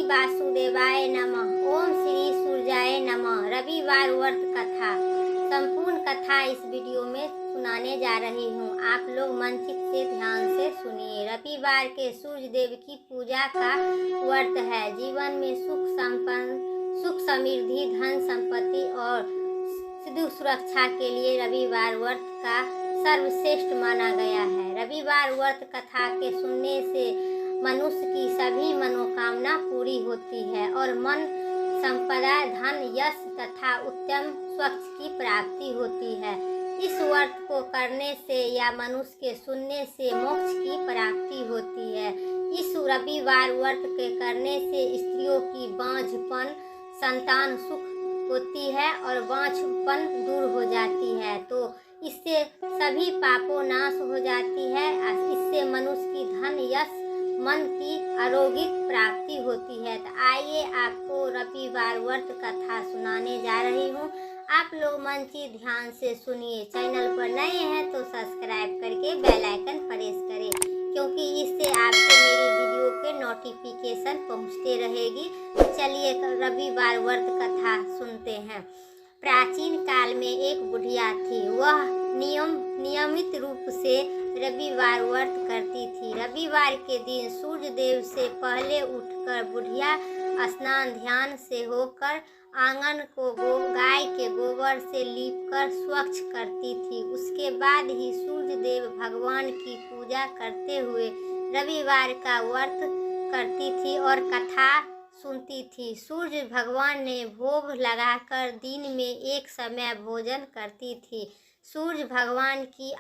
वासुदेवाय नमः। ओम श्री सूर्याय नमः। रविवार व्रत कथा, संपूर्ण कथा इस वीडियो में सुनाने जा रही हूँ। आप लोग मनचित से ध्यान से सुनिए। रविवार के सूर्य देव की पूजा का व्रत है। जीवन में सुख समृद्धि, धन संपत्ति और सिद्ध सुरक्षा के लिए रविवार व्रत का सर्वश्रेष्ठ माना गया है। रविवार व्रत कथा के सुनने से मनुष्य की सभी मनोकामना पूरी होती है और मन, संपदा, धन, यश तथा उत्तम स्वच्छ की प्राप्ति होती है। इस व्रत को करने से या मनुष्य के सुनने से मोक्ष की प्राप्ति होती है। इस रविवार व्रत के करने से स्त्रियों की बांझपन, संतान सुख होती है और बांझपन दूर हो जाती है। तो इससे सभी पापों नाश हो जाती है। इससे मनुष्य की धन, यश, मन की आरोग्य प्राप्ति होती है। तो आइए आपको रविवार व्रत कथा सुनाने जा रही हूँ। आप लोग मनचित ध्यान से सुनिए। चैनल पर नए हैं तो सब्सक्राइब करके बेल आइकन प्रेस करें, क्योंकि इससे आपको मेरी वीडियो के नोटिफिकेशन पहुँचते रहेगी। तो चलिए रविवार व्रत कथा सुनते हैं। प्राचीन काल में एक बुढ़िया थी। वह नियमित रूप से रविवार व्रत करती थी। रविवार के दिन सूर्य देव से पहले उठकर बुढ़िया स्नान ध्यान से होकर आंगन को गाय के गोबर से लीपकर स्वच्छ करती थी। उसके बाद ही सूर्य देव भगवान की पूजा करते हुए रविवार का व्रत करती थी और कथा सुनती थी। सूर्य भगवान ने भोग लगाकर दिन में एक समय भोजन करती थी। सूर्य भगवान की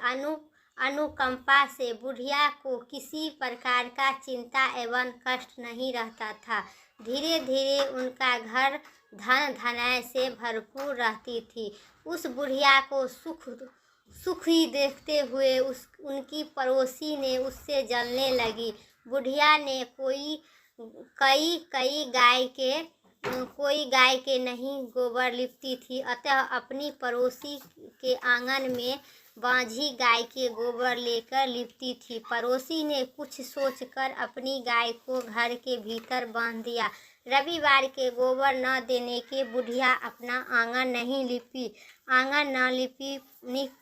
अनुकंपा से बुढ़िया को किसी प्रकार का चिंता एवं कष्ट नहीं रहता था। धीरे धीरे उनका घर धन धनाय से भरपूर रहती थी। उस बुढ़िया को सुखी देखते हुए उनकी पड़ोसी ने उससे जलने लगी। बुढ़िया ने कोई गाय के नहीं गोबर लिपती थी, अतः अपनी पड़ोसी के आंगन में बांझी गाय के गोबर लेकर लिपती थी। पड़ोसी ने कुछ सोचकर अपनी गाय को घर के भीतर बांध दिया। रविवार के गोबर न देने के बुढ़िया अपना आंगन न लिप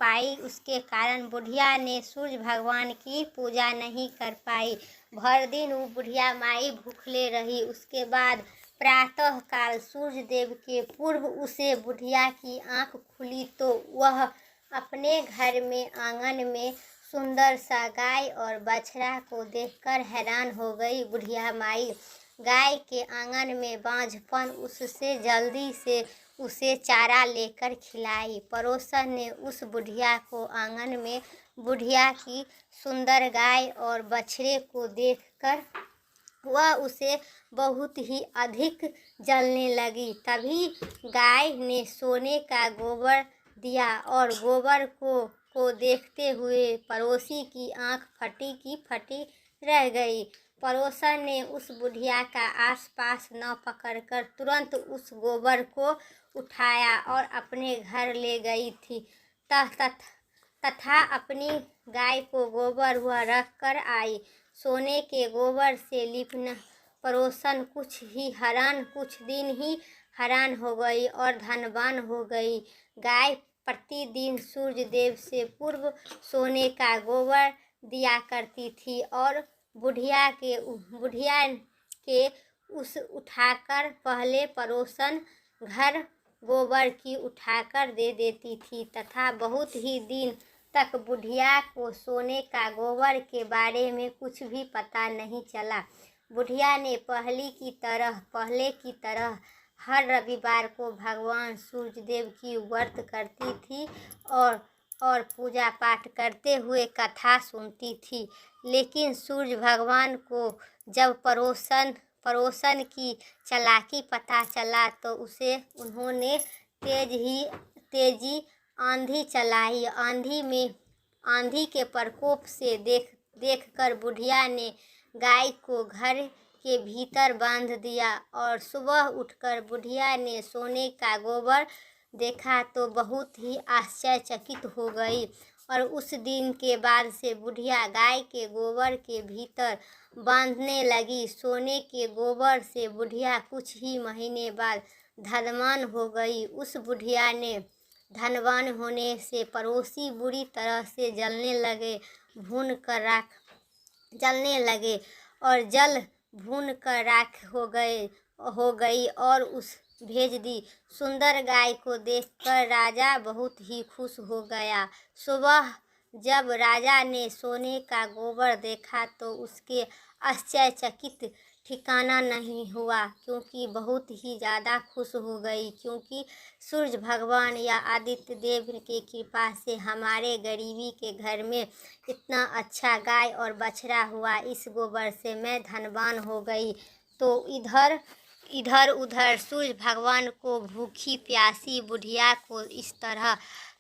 पाई। उसके कारण बुढ़िया ने सूर्य भगवान की पूजा नहीं कर पाई। भर दिन वो बुढ़िया माई भूखले रही। उसके बाद प्रातः काल सूर्य देव के पूर्व उसे बुढ़िया की आंख खुली तो वह अपने घर में आंगन में सुंदर सा गाय और बछड़ा को देखकर हैरान हो गई। बुढ़िया माई गाय के आंगन में बांझपन उससे जल्दी से उसे चारा लेकर खिलाई। पड़ोसन ने उस बुढ़िया को आंगन में बुढ़िया की सुंदर गाय और बछड़े को देखकर वह उसे बहुत ही अधिक जलने लगी। तभी गाय ने सोने का गोबर दिया और गोबर को देखते हुए पड़ोसी की आंख फटी की फटी रह गई। पड़ोसन ने उस बुढ़िया का आसपास न पकड़कर तुरंत उस गोबर को उठाया और अपने घर ले गई थी तथा अपनी गाय को गोबर वह रख कर आई। सोने के गोबर से लिपना पड़ोसन कुछ दिन ही हैरान हो गई और धनवान हो गई। गाय प्रतिदिन सूर्य देव से पूर्व सोने का गोबर दिया करती थी और बुढ़िया के उस उठाकर पहले पड़ोसन घर गोबर की उठाकर दे देती थी तथा बहुत ही दिन तक बुढ़िया को सोने का गोबर के बारे में कुछ भी पता नहीं चला। बुढ़िया ने पहले की तरह हर रविवार को भगवान सूर्यदेव की व्रत करती थी और पूजा पाठ करते हुए कथा सुनती थी। लेकिन सूर्य भगवान को जब पड़ोसन की चालाकी पता चला तो उन्होंने तेजी आंधी चलाई। आंधी के प्रकोप से देखकर बुढ़िया ने गाय को घर के भीतर बांध दिया और सुबह उठकर बुढ़िया ने सोने का गोबर देखा तो बहुत ही आश्चर्यचकित हो गई और उस दिन के बाद से बुढ़िया गाय के गोबर के भीतर बांधने लगी। सोने के गोबर से बुढ़िया कुछ ही महीने बाद धनवान हो गई। उस बुढ़िया ने धनवान होने से पड़ोसी बुरी तरह से जलने लगे और जल भून कर राख हो गई और उस भेज दी। सुंदर गाय को देखकर राजा बहुत ही खुश हो गया। सुबह जब राजा ने सोने का गोबर देखा तो उसके आश्चर्यचकित ठिकाना नहीं हुआ, क्योंकि बहुत ही ज़्यादा खुश हो गई, क्योंकि सूर्य भगवान या आदित्य देव की कृपा से हमारे गरीबी के घर में इतना अच्छा गाय और बछड़ा हुआ। इस गोबर से मैं धनवान हो गई। तो इधर उधर सूर्य भगवान को भूखी प्यासी बुढ़िया को इस तरह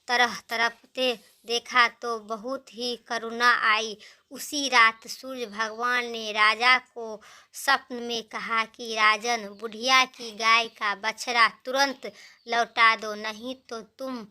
तड़पते देखा तो बहुत ही करुणा आई। उसी रात सूर्य भगवान ने राजा को स्वप्न में कहा कि राजन, बुढ़िया की गाय का बछड़ा तुरंत लौटा दो, नहीं तो तुम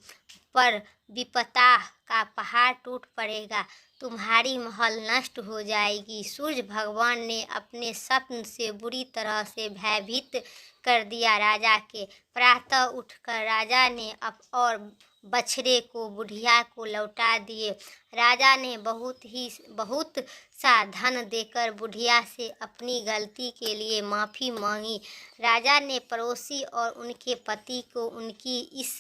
पर विपदा का पहाड़ टूट पड़ेगा, तुम्हारी महल नष्ट हो जाएगी। सूर्य भगवान ने अपने स्वप्न से बुरी तरह से भयभीत कर दिया राजा के। प्रातः उठकर राजा ने और बछड़े को बुढ़िया को लौटा दिए। राजा ने बहुत सा धन देकर बुढ़िया से अपनी गलती के लिए माफ़ी मांगी। राजा ने पड़ोसी और उनके पति को उनकी इस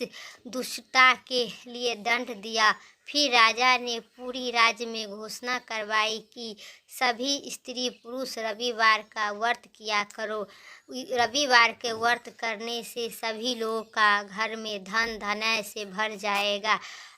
दुष्टता के लिए दंड दिया। फिर राजा ने पूरी राज्य में घोषणा करवाई कि सभी स्त्री पुरुष रविवार का व्रत किया करो। रविवार के व्रत करने से सभी लोगों का घर में धन धनय से भर जाएगा।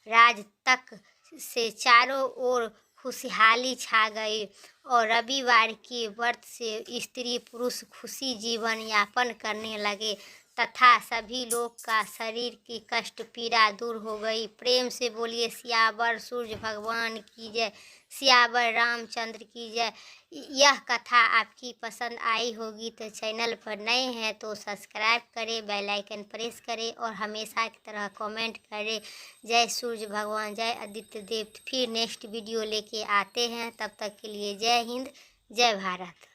राज तक से चारों ओर खुशहाली छा गई और रविवार के व्रत से स्त्री पुरुष खुशी जीवन यापन करने लगे तथा सभी लोग का शरीर की कष्ट पीड़ा दूर हो गई। प्रेम से बोलिए सियावर सूर्य भगवान की जय, सियावर रामचंद्र की जय। यह कथा आपकी पसंद आई होगी तो चैनल पर नए हैं तो सब्सक्राइब करें, बेल आइकन प्रेस करें और हमेशा की तरह कमेंट करें। जय सूर्य भगवान, जय आदित्य देव। फिर नेक्स्ट वीडियो लेके आते हैं, तब तक के लिए जय हिंद, जय भारत।